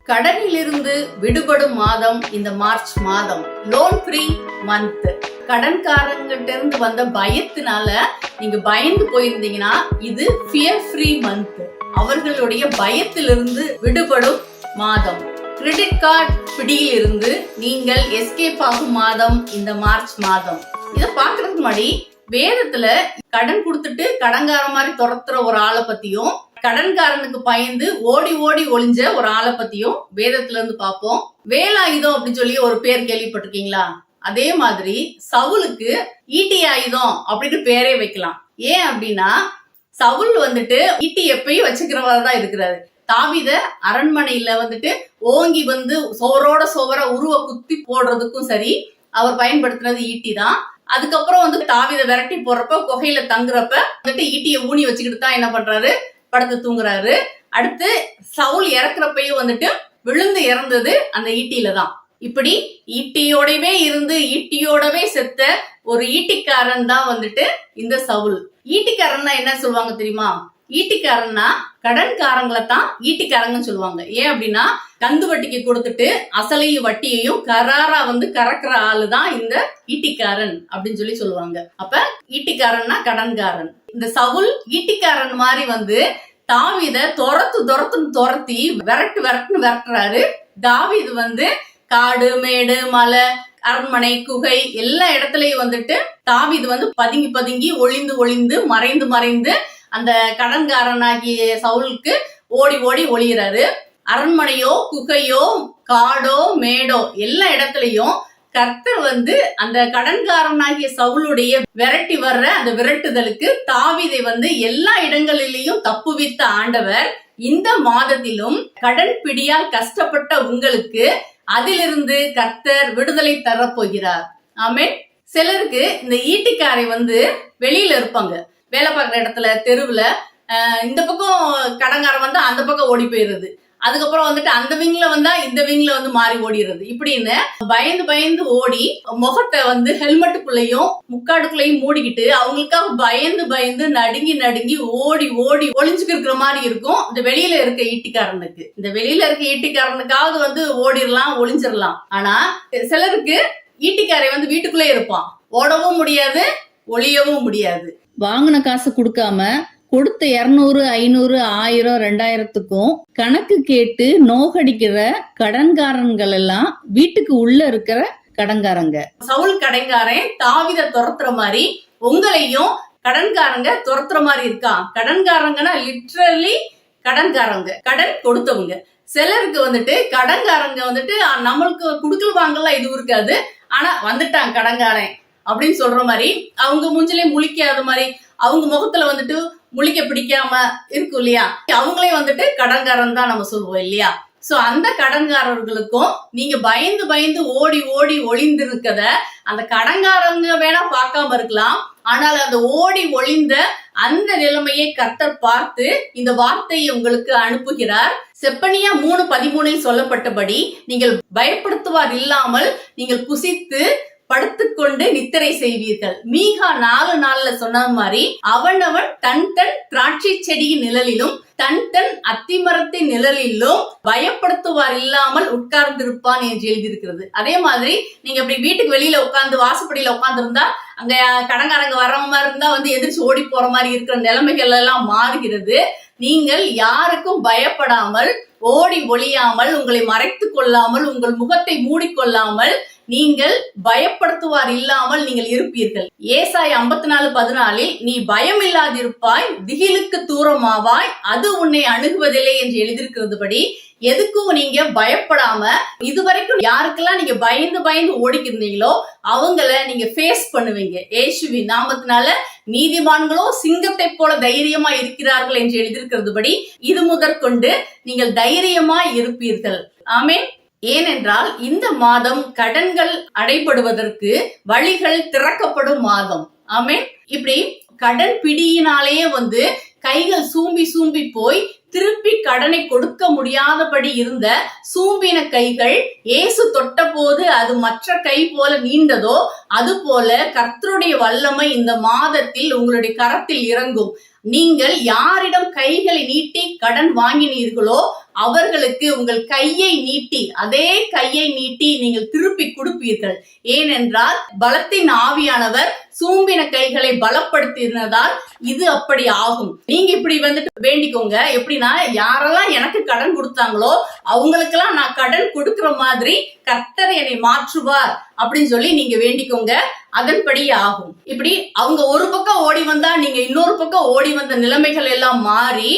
கடனிலிருந்து விடுபடும் மாதம் இந்த மார்ச் மாதம். Loan free month. கடன்காரங்கிட்ட இருந்து வந்த பயத்தினால நீங்க பயந்து போயிருந்தீங்கன்னா இது ஃபியர் ஃப்ரீ மந்த். அவர்களுடைய பயத்திலிருந்து விடுபடும் மாதம். கிரெடிட் கார்டு பிடியில் இருந்து நீங்கள் எஸ்கேப் ஆகும் மாதம் இந்த மார்ச் மாதம். இத பாக்குறதுக்கு முன்னாடி வேதத்துல கடன் கொடுத்துட்டு கடன்கார மாதிரி துரத்துற ஒரு ஆளை பத்தியும் கடன்காரனுக்கு பயந்து ஓடி ஓடி ஒளிஞ்ச ஒரு ஆளை பத்தியும் வேதத்துல இருந்து பார்ப்போம். வேலாயுதம் அப்படின்னு சொல்லி ஒரு பேர் கேள்விப்பட்டிருக்கீங்களா? அதே மாதிரி சவுலுக்கு ஈட்டி ஆயுதம் அப்படின்னு பேரே வைக்கலாம். ஏன் அப்படின்னா சவுல் ஈட்டி எப்பயும் வச்சுக்கிறவரா தான் இருக்கிறாரு. தாவீத அரண்மனையில ஓங்கி சோரோட சோவர உருவ குத்தி போடுறதுக்கும் சரி அவர் பயன்படுத்தினது ஈட்டி தான். அதுக்கப்புறம் தாவீத விரட்டி போடுறப்ப குகையில தங்குறப்ப ஈட்டியை ஊனி வச்சுக்கிட்டு தான் என்ன பண்றாரு, படுத்து தூங்குறாரு. அடுத்து சவுல் இறக்குறப்பையும் விழுந்து இறந்தது அந்த ஈட்டியில தான். இப்படி ஈட்டியோடவே இருந்து ஈட்டியோடவே செத்த ஒரு ஈட்டிக்காரன் தான் இந்த சவுல். ஈட்டிக்காரன்னா என்ன சொல்லுவாங்க தெரியுமா? ஈட்டிக்காரன்னா கடன்காரங்களை தான் ஈட்டிக்காரங்கன்னு சொல்லுவாங்க. ஏன் அப்படின்னா கந்து வட்டிக்கு கொடுத்துட்டு அசலையும் வட்டியையும் கராரா கறக்குற ஆளு தான் இந்த ஈட்டிக்காரன் அப்படின்னு சொல்லி சொல்லுவாங்க. அப்ப ஈட்டிக்காரன்னா கடன்காரன். இந்த சவுல் ஈட்டிக்காரன் மாதிரி தாவீத துரத்தி விரட்டுன்னு விரட்டுறாரு. தாவீது காடு மேடு மலை அரண்மனை குகை எல்லா இடத்துலயும் தாவீது பதுங்கி ஒளிந்து மறைந்து அந்த கடன்காரனாகிய சவுலுக்கு ஓடி ஓடி ஒளிகிறாரு. அரண்மனையோ குகையோ காடோ மேடோ எல்லா இடத்துலயும் கர்த்தர் அந்த கடன்காரனாகிய சவுலுடைய விரட்டி வர்ற அந்த விரட்டுதலுக்கு தாவீதை எல்லா இடங்களிலேயும் தப்புவித்த ஆண்டவர் இந்த மாதத்திலும் கடன் பிடியால் கஷ்டப்பட்ட உங்களுக்கு அதிலிருந்து கர்த்தர் விடுதலை தரப்போகிறார். ஆமென். சிலருக்கு இந்த ஈட்டிக்காரை வெளியில இருப்பாங்க, வேலை பார்க்குற இடத்துல தெருவுல இந்த பக்கம் கடன்காரன் அந்த பக்கம் ஓடி போயிடுறது. அதுக்கப்புறம் அந்த விங்ல இந்த விங்ல மாறி ஓடிடுறது. இப்படின்னு பயந்து ஓடி முகத்தை ஹெல்மெட்டுக்குள்ளயும் முக்காடுக்குள்ளயும் மூடிக்கிட்டு அவங்களுக்காக பயந்து நடுங்கி ஓடி ஒளிஞ்சுக்கு இருக்கிற மாதிரி இருக்கும் இந்த வெளியில இருக்க ஈட்டிக்காரனுக்கு. இந்த வெளியில இருக்க ஈட்டிக்காரனுக்காவது ஓடிடலாம், ஒளிஞ்சிடலாம். ஆனா சிலருக்கு ஈட்டிக்காரை வீட்டுக்குள்ளே இருப்பான், ஓடவும் முடியாது, ஒளியவும் முடியாது. வாங்கின காசு கொடுக்காம கொடுத்த 200, 500, 1000, 2000த்துக்கும் கணக்கு கேட்டு நோகடிக்கிற கடன்காரன்கள் எல்லாம் வீட்டுக்கு உள்ள இருக்கிற கடன்காரங்க. சவுல் கடன்காரன் தாவீத துரத்துற மாதிரி உங்களையும் கடன்காரங்க துரத்துற மாதிரி இருக்கா? கடன்காரங்கன்னா லிட்ரலி கடன்காரங்க, கடன் கொடுத்தவங்க. சிலருக்கு கடன்காரங்க நம்மளுக்கு குடுக்கல் வாங்கலாம் எதுவும் இருக்காது, ஆனா வந்துட்டான் கடன்காரன் அப்படின்னு சொல்ற மாதிரி அவங்க மூஞ்சிலே முழிக்காத மாதிரி அவங்க முகத்துல முழிக்க பிடிக்காம இருக்கும் இல்லையா, அவங்களே கடன்காரன் தான் நம்ம சொல்லுவோம் இல்லையா? சோ அந்த கடன்காரர்களுக்கும் நீங்க பயந்து ஓடி ஒளிந்து இருக்கத அந்த கடன்காரங்க வேணா பார்க்காம இருக்கலாம், ஆனால் அந்த ஓடி ஒளிந்த அந்த நிலைமையை கர்த்தர் பார்த்து இந்த வார்த்தையை உங்களுக்கு அனுப்புகிறார். செப்பனியா 3:13 சொல்லப்பட்டபடி நீங்கள் பயப்படுத்துவார் இல்லாமல் நீங்கள் புசித்து படுத்துக்கொண்டு நித்திரை செய்வீர்கள். மீகா 4:4 சொன்ன மாதிரி அவனவன் தன் திராட்சை செடியின் நிழலிலும் தன் அத்திமரத்தின் நிழலிலும் பயப்படுத்துவார் இல்லாமல் உட்கார்ந்திருப்பான் என்று எழுதியிருக்கிறது. அதே மாதிரி நீங்க இப்படி வீட்டுக்கு வெளியில உட்கார்ந்து வாசப்படியில உட்கார்ந்து இருந்தா அங்க கடன்காரங்க வர்ற மாதிரி இருந்தா எதிர்த்து ஓடி போற மாதிரி இருக்கிற நிலைமைகள் எல்லாம் மாறுகிறது. நீங்கள் யாருக்கும் பயப்படாமல் ஓடி ஒளியாமல் உங்களை மறைத்து கொள்ளாமல் உங்கள் முகத்தை மூடிக்கொள்ளாமல் நீங்கள் பயப்படுத்துவார் இல்லாமல் நீங்கள் இருப்பீர்கள். ஏசாயா 54:14 நீ பயம் இல்லாதிருப்பாய், திகிலுக்கு தூரமாவாய், அது உன்னை அணுகுவதில்லை என்று எழுதியிருக்கிறதுபடி எதுக்கும் நீங்க பயப்படாம இதுவரைக்கும் யாருக்கெல்லாம் நீங்க பயந்து ஓடிக்கிறீங்களோ அவங்கள நீங்க ஃபேஸ் பண்ணுவீங்க. இயேசுவின் நாமத்தினால நீதிமான்களோ சிங்கத்தை போல தைரியமா இருக்கிறார்கள் என்று எழுதியிருக்கிறதுபடி இது முதற்கொண்டு நீங்கள் தைரியமா இருப்பீர்கள். ஆமென். ஏனென்றால் இந்த மாதம் கடன்கள் அடைபடுவதற்கு வழிகள் திறக்கப்படும் மாதம். ஆமென். இப்படி கடன் பிடியினாலேயே கைகள் சூம்பி போய் திருப்பி கடனை கொடுக்க முடியாதபடி இருந்த சூம்பின கைகள் இயேசு தொட்ட போது அது மற்ற கை போல நீண்டதோ அது போல கர்த்தருடைய வல்லமை இந்த மாதத்தில் உங்களுடைய கரத்தில் இறங்கும். நீங்கள் யாரிடம் கைகளை நீட்டி கடன் வாங்கினீர்களோ அவர்களுக்கு உங்கள் கையை நீட்டி, அதே கையை நீட்டி நீங்கள் திருப்பி கொடுப்பீர்கள். ஏனென்றால் பலத்தின் ஆவியானவர் சூம்பின கைகளை பலப்படுத்தினதால் இது அப்படி ஆகும். நீங்க இப்படி வேண்டிக்கோங்க. எப்படின்னா, யாரெல்லாம் எனக்கு கடன் கொடுத்தாங்களோ அவங்களுக்கெல்லாம் நான் கடன் கொடுக்கிற மாதிரி கர்த்தர் என்னை மாற்றுவார் அப்படின்னு சொல்லி நீங்க வேண்டிக்கோங்க. அதன்படி ஆகும். இப்படி அவங்க ஒரு பக்கம் ஓடி வந்தா நீங்க இன்னொரு பக்கம் ஓடி வந்த நிலைமைகள் எல்லாம் மாறி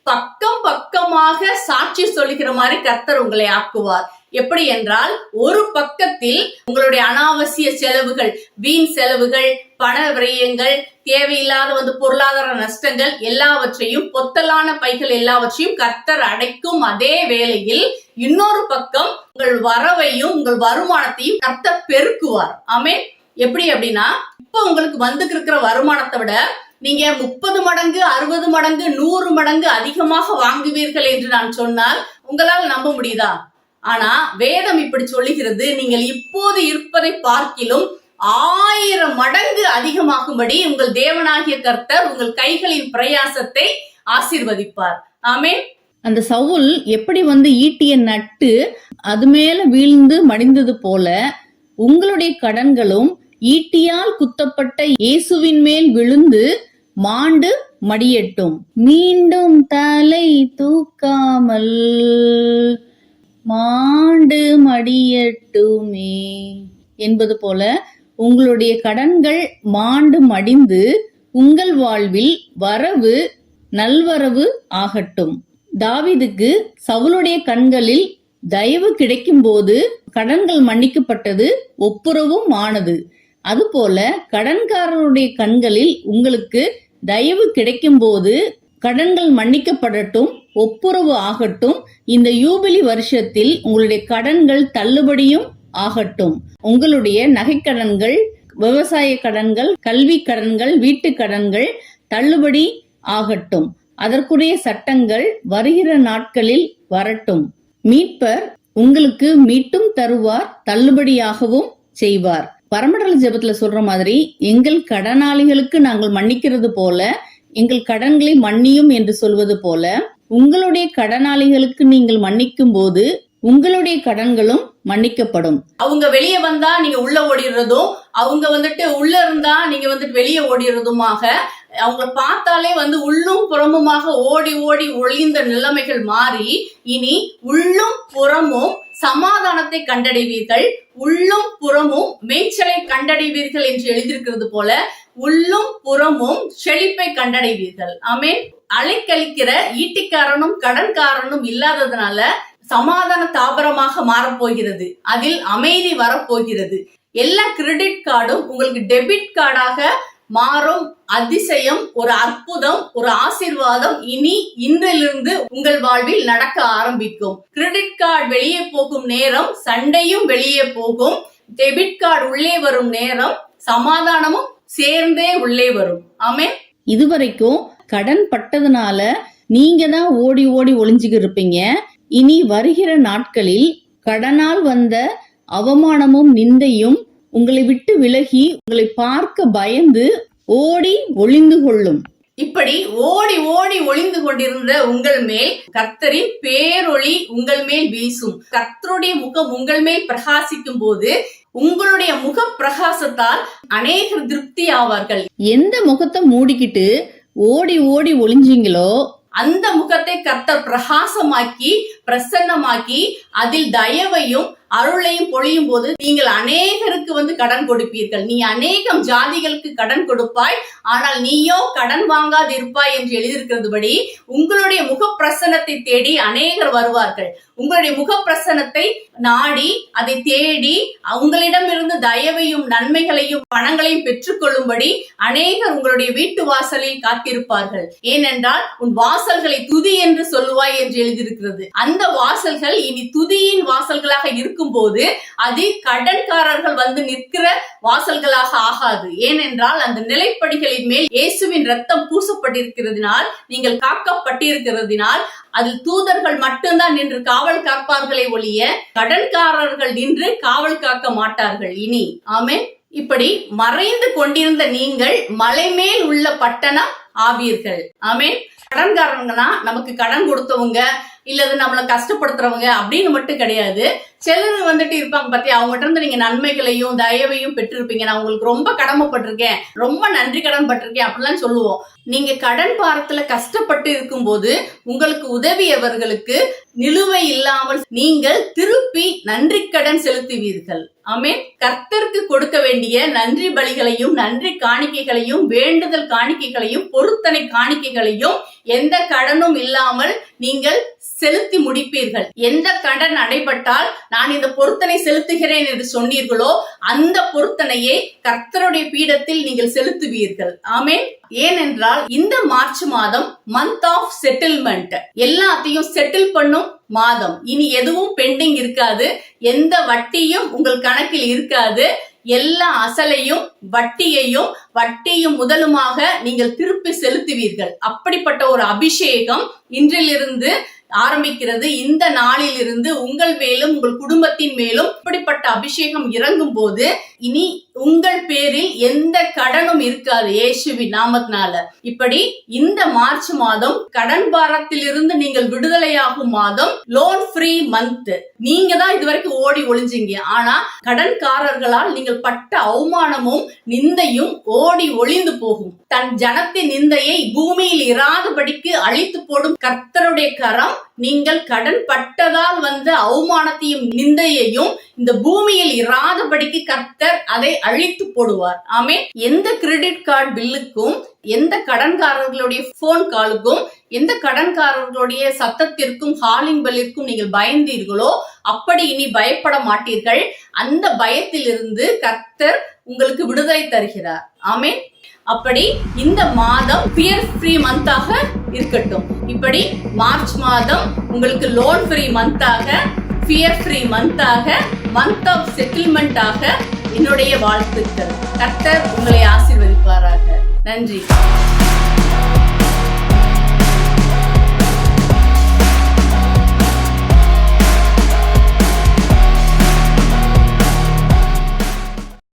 பக்கம் பக்கமாக சாட்சி சொல்லிக்கிற மாதிரி கர்த்தர் உங்களை ஆக்குவார். எப்படி என்றால், ஒரு பக்கத்தில் உங்களுடைய அனாவசிய செலவுகள், வீண் செலவுகள், பண விரயங்கள், தேவையில்லாத பொருளாதார நஷ்டங்கள் எல்லாவற்றையும், பொத்தலான பைகள் எல்லாவற்றையும் கர்த்தர் அடைக்கும். அதே வேளையில் இன்னொரு பக்கம் உங்கள் வரவையும் உங்கள் வருமானத்தையும் கர்த்தர் பெருக்குவார். ஆமென். எப்படி அப்படின்னா, இப்ப உங்களுக்கு வந்துட்டு இருக்கிற வருமானத்தை விட நீங்க 30 மடங்கு, 60 மடங்கு, 100 மடங்கு அதிகமாக வாங்குவீர்கள் என்று நான் சொன்னால் உங்களால் நம்ப முடியுதா? ஆனா வேதம் இப்படி சொல்லுகிறது, நீங்கள் இப்போது இருப்பதை பார்க்கிலும் 1000 மடங்கு அதிகமாகும்படி உங்கள் தேவனாகிய கர்த்தர் உங்கள் கைகளின் பிரயாசத்தை ஆசீர்வதிப்பார். ஆமென். அந்த சவுல் எப்படி ஈட்டிய நட்டு அது மேல வீழ்ந்து மடிந்தது போல உங்களுடைய கடன்களும் ஈட்டியால் குத்தப்பட்ட இயேசுவின் மேல் விழுந்து மாண்டு மடியட்டும். மீண்டும் தலை தூக்காமல் மாண்டு மடியட்டுமே என்பது போல உங்களுடைய கடன்கள் மாண்டு மடிந்து உங்கள் வாழ்வில் வரவு நல்வரவு ஆகட்டும். தாவீதுக்கு சவுலுடைய கண்களில் தயவு கிடைக்கும் போது கடன்கள் மன்னிக்கப்பட்டது, ஒப்புரவும் ஆனது. அதுபோல கடன்காரருடைய கண்களில் உங்களுக்கு தயவு கிடைக்கும் போது கடன்கள் மன்னிக்கப்படட்டும், ஒப்புரவு ஆகட்டும். இந்த யூபிலி வருஷத்தில் உங்களுடைய கடன்கள் தள்ளுபடியும் ஆகட்டும். உங்களுடைய நகைக்கடன்கள், விவசாய கடன்கள், கல்வி கடன்கள், வீட்டு கடன்கள் தள்ளுபடி ஆகட்டும். அதற்குரிய சட்டங்கள் வருகிற நாட்களில் வரட்டும். மீட்பர் உங்களுக்கு மீட்டும் தருவார், தள்ளுபடியாகவும் செய்வார். பரமண்டல ஜெபத்துல சொல்ற மாதிரி, எங்கள் கடனாளிகளுக்கு நாங்கள் மன்னிக்கிறது போல எங்கள் கடன்களை மன்னியும் என்று சொல்வது போல உங்களுடைய கடனாளிகளுக்கு நீங்கள் மன்னிக்கும் போது உங்களுடைய கடன்களும் மன்னிக்கப்படும். அவங்க வெளியே வந்தா நீங்க உள்ள ஓடிடுறதும், அவங்க உள்ள இருந்தா நீங்க வெளியே ஓடிடுறதுமாக, அவங்கள பார்த்தாலே உள்ளும் புறமுமாக ஓடி ஓடி ஒளிந்த நிலைமைகள் மாறி இனி உள்ளும் புறமும் சமாதானத்தை கண்டடைவீர்கள், உள்ளும் புறமும் மேய்ச்சலை கண்டடைவீர்கள் என்று எழுதியிருக்கிறது போல உள்ளும் புறமும் செழிப்பை கண்டடைவீர்கள். ஆமென். அலைக்கழிக்கிற ஈட்டிக்காரனும் கடன்காரனும் இல்லாததுனால சமாதான தாபரமாக மாறப்போகிறது. அதில் அமைதி வரப்போகிறது. எல்லா கிரெடிட் கார்டும் உங்களுக்கு டெபிட் கார்டாக மாறும். அதிசயம், ஒரு அற்புதம், ஒரு ஆசீர்வாதம் இனி இன்றிலிருந்து உங்கள் வாழ்வில் நடக்க ஆரம்பிக்கும். கிரெடிட் கார்டு வெளியே போகும் நேரம் சண்டையும் வெளியே போகும். டெபிட் கார்டு உள்ளே வரும் நேரம் சமாதானமும் சேர்ந்தே உள்ளே வரும். ஆமென். இதுவரைக்கும் கடன் பட்டதுனால நீங்க தான் ஓடி ஓடி ஒளிஞ்சுக்கிட்டு இருப்பீங்க. இனி வருகிற நாட்களில் கடனால் வந்த அவமானமும் நிந்தையும் உங்களை விட்டு விலகி உங்களை பார்க்க பயந்து ஓடி ஒளிந்து கொள்ளும். இப்படி ஓடி ஓடி ஒளிந்து கொண்டிருந்த உங்கள் மேல் கர்த்தரின் பேரொளி உங்கள் மேல் வீசும். கர்த்தருடைய முகம் உங்கள் மேல் பிரகாசிக்கும் போது உங்களுடைய முக பிரகாசத்தால் அநேகர் திருப்தி ஆவார்கள். எந்த முகத்தை மூடிக்கிட்டு ஓடி ஓடி ஒளிஞ்சீங்களோ அந்த முகத்தை கர்த்தர் பிரகாசமாக்கி பிரசன்னமாக்கி அதில் தயவையும் அருளையும் பொழியும் போது நீங்கள் அநேகருக்கு கடன் கொடுப்பீர்கள். நீ அநேகம் ஜாதிகளுக்கு கடன் கொடுப்பாய், ஆனால் நீயோ கடன் வாங்காது இருப்பாய் என்று எழுதியிருக்கிறதுபடி உங்களுடைய முகப்பிரசன்னத்தை தேடி அநேகர் வருவார்கள். உங்களுடைய முகப்பிரசன்னத்தை நாடி அதை தேடி உங்களிடமிருந்து தயவையும் நன்மைகளையும் பணங்களையும் பெற்றுக்கொள்ளும்படி அநேகர் உங்களுடைய வீட்டு வாசலில் காத்திருப்பார்கள். ஏனென்றால் உன் வாசல்களை துதி என்று சொல்லுவாய் என்று எழுதியிருக்கிறது. அந்த வாசல்கள் இனி துதியின் வாசல்களாக இருக்கும் போது அது கடன்காரர்கள் நிற்கிற வாசல்களாக ஆகாது. ஏனென்றால் அந்த நிலைப்படிகளின் மேல் இயேசுவின் ரத்தம் பூசப்பட்டிருக்கிறதுனால், நீங்கள் காக்கப்பட்டிருக்கிறதுனால் அதில் தூதர்கள் மட்டும்தான் நின்று காவல் காப்பார்களே ஒழிய கடன்காரர்கள் நின்று காவல் காக்க மாட்டார்கள் இனி. ஆமென். இப்படி மறைந்து கொண்டிருந்த நீங்கள் மலை மேல் உள்ள பட்டணம் ஆவீர்கள். ஆமென். கடன்காரங்கன்னா நமக்கு கடன் கொடுத்தவங்க, இல்லது நம்மளை கஷ்டப்படுத்துறவங்க அப்படின்னு மட்டும் கிடையாது. சிலர் வந்துட்டு இருப்பாங்க பாத்தியா, அவங்ககிட்ட இருந்து நீங்க நன்மைகளையும் தயவையும் பெற்றிருப்பீங்க. நான் உங்களுக்கு ரொம்ப கடமைப்பட்டிருக்கேன், ரொம்ப நன்றி கடன் பட்டிருக்கேன் அப்படிலாம் சொல்லுவோம். நீங்க கடன் பாரத்துல கஷ்டப்பட்டு இருக்கும்போது உங்களுக்கு உதவியவர்களுக்கு நிலுவை இல்லாமல் நீங்கள் திருப்பி நன்றி கடன் செலுத்துவீர்கள். ஆமென். கர்த்தருக்கு கொடுக்க வேண்டிய நன்றி பலிகளையும் நன்றி காணிக்கைகளையும் வேண்டுதல் காணிக்கைகளையும் பொருத்தனை காணிக்கைகளையும் எந்த கடனும் இல்லாமல் நீங்கள் செலுத்தி முடிப்பீர்கள். எந்த கடன் அடைபட்டால் நான் இந்த பொருத்தனை செலுத்துகிறேன் என்று சொன்னீர்களோ அந்த பொருத்தனையை கர்த்தருடைய பீடத்தில் நீங்கள் செலுத்துவீர்கள். ஆமென். ஏனென்றால் இந்த மார்ச் மாதம் மந்த் ஆஃப் செட்டில்மெண்ட், எல்லாத்தையும் செட்டில் பண்ணும் மாதம். இனி எதுவும் பெண்டிங் இருக்காது, எந்த வட்டியும் உங்கள் கணக்கில் இருக்காது. எல்லா அசலையும் வட்டியும் முதலுமாக நீங்கள் திருப்பி செலுத்துவீர்கள். அப்படிப்பட்ட ஒரு அபிஷேகம் இன்றிலிருந்து ஆரம்பிக்கிறது. இந்த நாளில் இருந்து உங்கள் மேலும் உங்கள் குடும்பத்தின் மேலும் இப்படிப்பட்ட அபிஷேகம் இறங்கும் போது இனி உங்கள் பேரில் எந்த கடனும் இருக்காது இயேசுவின் நாமத்தினால. இப்படி இந்த மார்ச் மாதம் கடன் பாரத்திலிருந்து நீங்கள் விடுதலையாகும் மாதம், லோன் ஃப்ரீ மந்த். நீங்க தான் இதுவரைக்கும் ஓடி ஒளிஞ்சீங்க, ஆனா கடன்காரர்களால் நீங்கள் பட்ட அவமானமும் நிந்தையும் ஓடி ஒளிந்து போகும். தன் ஜனத்தின் நிந்தையை பூமியில் இராதபடிக்கு அழித்து போடும் கர்த்தருடைய கரம் நீங்கள் கடன் பட்டதால் வந்த அவமானத்தையும் நிந்தையையும் இந்த பூமியில் இராதபடிக்கு கர்த்தர் அதை அழித்து போடுவார். ஆமே. எந்த கிரெடிட் கார்டு பில்லுக்கும், எந்த கடன்காரர்களுடைய போன் காலுக்கும், எந்த கடன்காரர்களுடைய சத்தத்திற்கும் ஹாலிங் பெல்லிற்கும் நீங்கள் பயந்தீர்களோ அப்படி இனி பயப்பட மாட்டீர்கள். அந்த பயத்திலிருந்து கர்த்தர் உங்களுக்கு விடுதலை தருகிறார். ஆமே. அப்படி இந்த மாதம் ஃபியர் ஃப்ரீ மந்தாக இருக்கட்டும். இப்படி மார்ச் மாதம் உங்களுக்கு லோன் ஃப்ரீ மந்தாக, ஃபியர் ஃப்ரீ மந்தாக, மந்த் ஆஃப் செட்டில்மெண்டாக என்னுடைய வாழ்த்துக்கள். கர்த்தர் உங்களை ஆசீர்வதிப்பாராக. நன்றி.